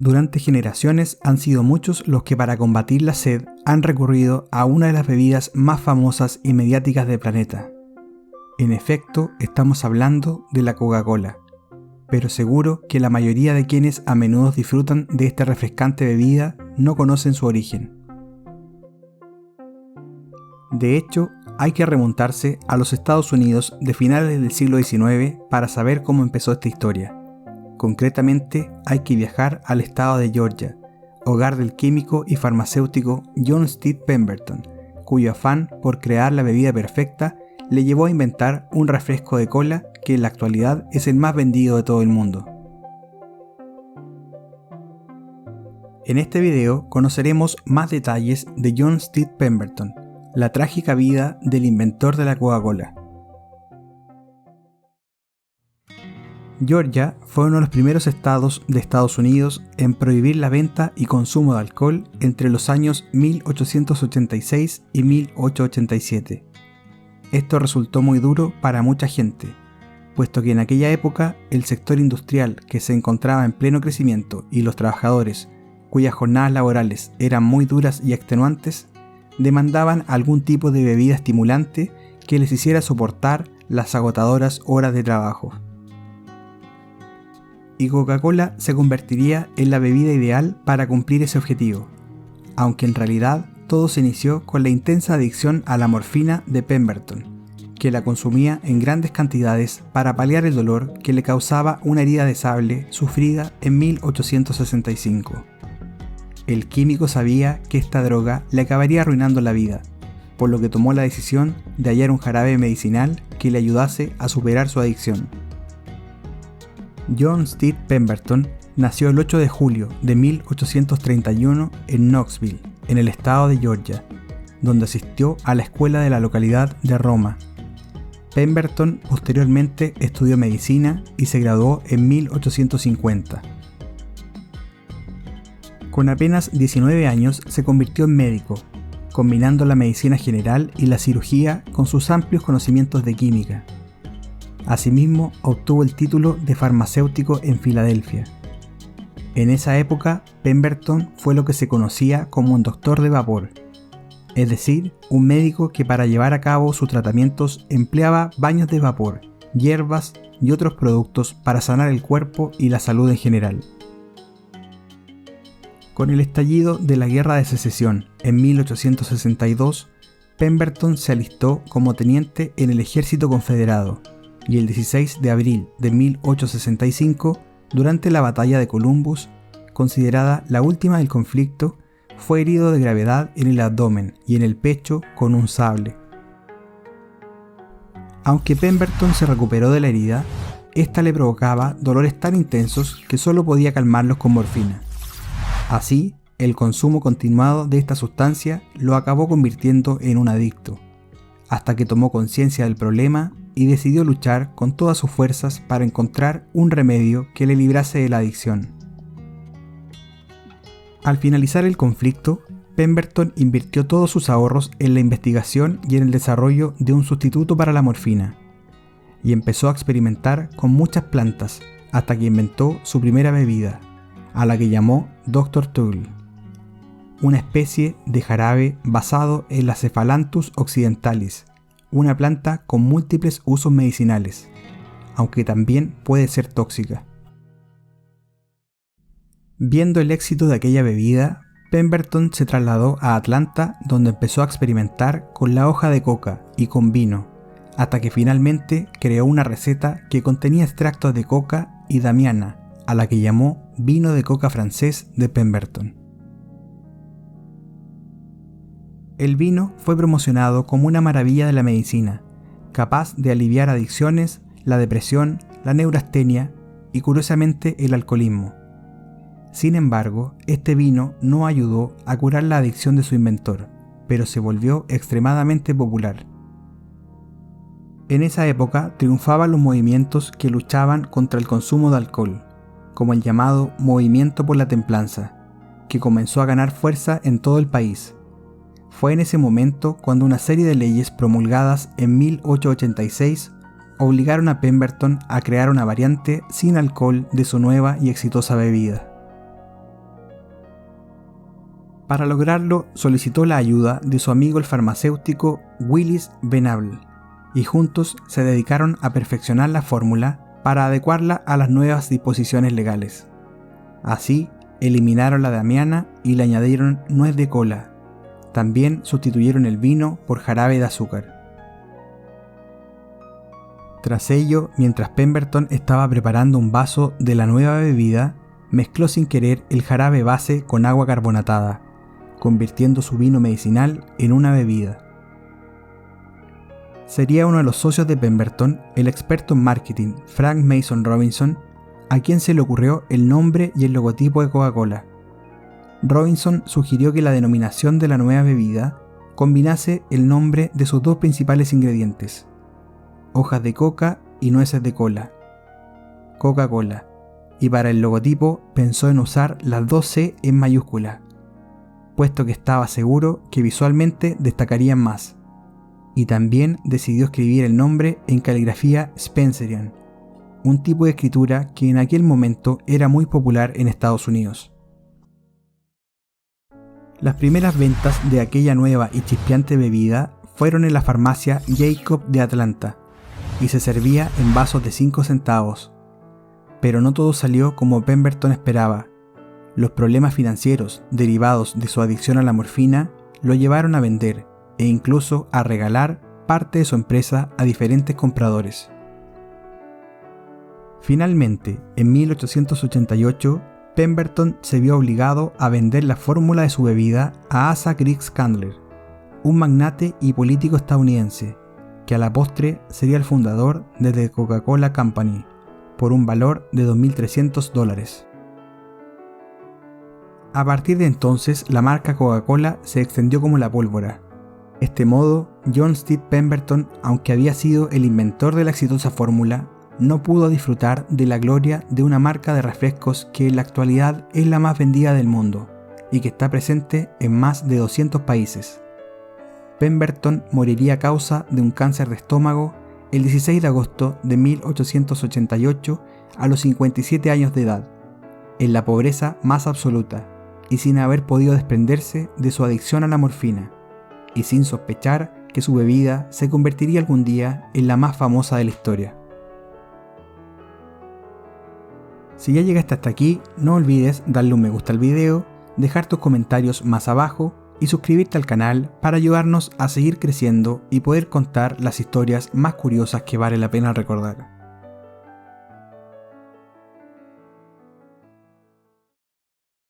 Durante generaciones han sido muchos los que para combatir la sed han recurrido a una de las bebidas más famosas y mediáticas del planeta. En efecto, estamos hablando de la Coca-Cola, pero seguro que la mayoría de quienes a menudo disfrutan de esta refrescante bebida no conocen su origen. De hecho, hay que remontarse a los Estados Unidos de finales del siglo XIX para saber cómo empezó esta historia. Concretamente, hay que viajar al estado de Georgia, hogar del químico y farmacéutico John Steed Pemberton, cuyo afán por crear la bebida perfecta le llevó a inventar un refresco de cola que en la actualidad es el más vendido de todo el mundo. En este video conoceremos más detalles de John Steed Pemberton, la trágica vida del inventor de la Coca-Cola. Georgia fue uno de los primeros estados de Estados Unidos en prohibir la venta y consumo de alcohol entre los años 1886 y 1887. Esto resultó muy duro para mucha gente, puesto que en aquella época el sector industrial, que se encontraba en pleno crecimiento, y los trabajadores, cuyas jornadas laborales eran muy duras y extenuantes, demandaban algún tipo de bebida estimulante que les hiciera soportar las agotadoras horas de trabajo. Y Coca-Cola se convertiría en la bebida ideal para cumplir ese objetivo, aunque en realidad todo se inició con la intensa adicción a la morfina de Pemberton, que la consumía en grandes cantidades para paliar el dolor que le causaba una herida de sable sufrida en 1865. El químico sabía que esta droga le acabaría arruinando la vida, por lo que tomó la decisión de hallar un jarabe medicinal que le ayudase a superar su adicción. John Steed Pemberton nació el 8 de julio de 1831 en Knoxville, en el estado de Georgia, donde asistió a la escuela de la localidad de Roma. Pemberton posteriormente estudió medicina y se graduó en 1850. Con apenas 19 años se convirtió en médico, combinando la medicina general y la cirugía con sus amplios conocimientos de química. Asimismo, obtuvo el título de farmacéutico en Filadelfia. En esa época, Pemberton fue lo que se conocía como un doctor de vapor, es decir, un médico que para llevar a cabo sus tratamientos empleaba baños de vapor, hierbas y otros productos para sanar el cuerpo y la salud en general. Con el estallido de la Guerra de Secesión en 1862, Pemberton se alistó como teniente en el ejército confederado y el 16 de abril de 1865, durante la batalla de Columbus, considerada la última del conflicto, fue herido de gravedad en el abdomen y en el pecho con un sable. Aunque Pemberton se recuperó de la herida, esta le provocaba dolores tan intensos que solo podía calmarlos con morfina. Así, el consumo continuado de esta sustancia lo acabó convirtiendo en un adicto, hasta que tomó conciencia del problema y decidió luchar con todas sus fuerzas para encontrar un remedio que le librase de la adicción. Al finalizar el conflicto, Pemberton invirtió todos sus ahorros en la investigación y en el desarrollo de un sustituto para la morfina, y empezó a experimentar con muchas plantas hasta que inventó su primera bebida, a la que llamó Dr. Tuggle, una especie de jarabe basado en la Cephalanthus occidentalis, una planta con múltiples usos medicinales, aunque también puede ser tóxica. Viendo el éxito de aquella bebida, Pemberton se trasladó a Atlanta, donde empezó a experimentar con la hoja de coca y con vino, hasta que finalmente creó una receta que contenía extractos de coca y damiana, a la que llamó vino de coca francés de Pemberton. El vino fue promocionado como una maravilla de la medicina, capaz de aliviar adicciones, la depresión, la neurastenia y curiosamente el alcoholismo. Sin embargo, este vino no ayudó a curar la adicción de su inventor, pero se volvió extremadamente popular. En esa época triunfaban los movimientos que luchaban contra el consumo de alcohol, como el llamado Movimiento por la Templanza, que comenzó a ganar fuerza en todo el país. Fue en ese momento cuando una serie de leyes promulgadas en 1886 obligaron a Pemberton a crear una variante sin alcohol de su nueva y exitosa bebida. Para lograrlo, solicitó la ayuda de su amigo el farmacéutico Willis Venable, y juntos se dedicaron a perfeccionar la fórmula para adecuarla a las nuevas disposiciones legales. Así, eliminaron la damiana y le añadieron nuez de cola. También sustituyeron el vino por jarabe de azúcar. Tras ello, mientras Pemberton estaba preparando un vaso de la nueva bebida, mezcló sin querer el jarabe base con agua carbonatada, convirtiendo su vino medicinal en una bebida. Sería uno de los socios de Pemberton, el experto en marketing Frank Mason Robinson, a quien se le ocurrió el nombre y el logotipo de Coca-Cola. Robinson sugirió que la denominación de la nueva bebida combinase el nombre de sus dos principales ingredientes: hojas de coca y nueces de cola, Coca-Cola, y para el logotipo pensó en usar las dos C en mayúscula, puesto que estaba seguro que visualmente destacarían más, y también decidió escribir el nombre en caligrafía Spencerian, un tipo de escritura que en aquel momento era muy popular en Estados Unidos. Las primeras ventas de aquella nueva y chispeante bebida fueron en la farmacia Jacob de Atlanta, y se servía en vasos de 5 centavos. Pero no todo salió como Pemberton esperaba. Los problemas financieros derivados de su adicción a la morfina lo llevaron a vender e incluso a regalar parte de su empresa a diferentes compradores. Finalmente, en 1888, Pemberton se vio obligado a vender la fórmula de su bebida a Asa Griggs Candler, un magnate y político estadounidense, que a la postre sería el fundador de The Coca-Cola Company, por un valor de $2.300. A partir de entonces, la marca Coca-Cola se extendió como la pólvora. De este modo, John Steed Pemberton, aunque había sido el inventor de la exitosa fórmula, no pudo disfrutar de la gloria de una marca de refrescos que en la actualidad es la más vendida del mundo y que está presente en más de 200 países. Pemberton moriría a causa de un cáncer de estómago el 16 de agosto de 1888 a los 57 años de edad, en la pobreza más absoluta y sin haber podido desprenderse de su adicción a la morfina, y sin sospechar que su bebida se convertiría algún día en la más famosa de la historia. Si ya llegaste hasta aquí, no olvides darle un me gusta al video, dejar tus comentarios más abajo y suscribirte al canal para ayudarnos a seguir creciendo y poder contar las historias más curiosas que vale la pena recordar.